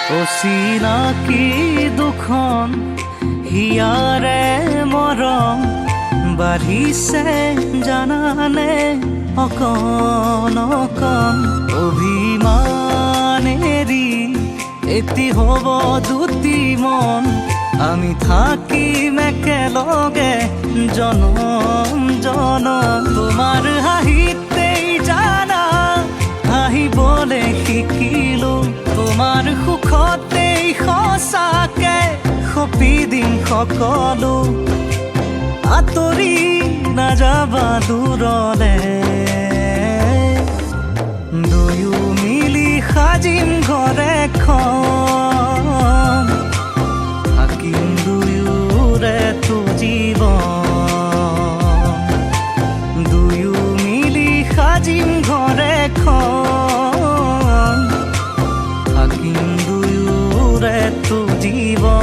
অচিনাকি দুখন হিয়াৰে মৰম বাঢ়িছে জানানে অকণ অকণ অভিমানেৰি এটি হ'ব দুটি মন আমি থাকিম একেলগে জনম জনম তোমাৰ হাঁহিতেই জানা হাঁহিবলৈ শিকিলো তোমাৰ সুখতেই সঁচাকে সপি দিম সকলো আঁতৰি নাযাবা দূৰলে দুয়ো মিলি সাজিম ঘৰ এখন থাকিম দুয়োৰে তো জীৱন দুয়ো মিলি সাজিম ঘৰ এখন থাকিম দুয়োৰে তো জীৱন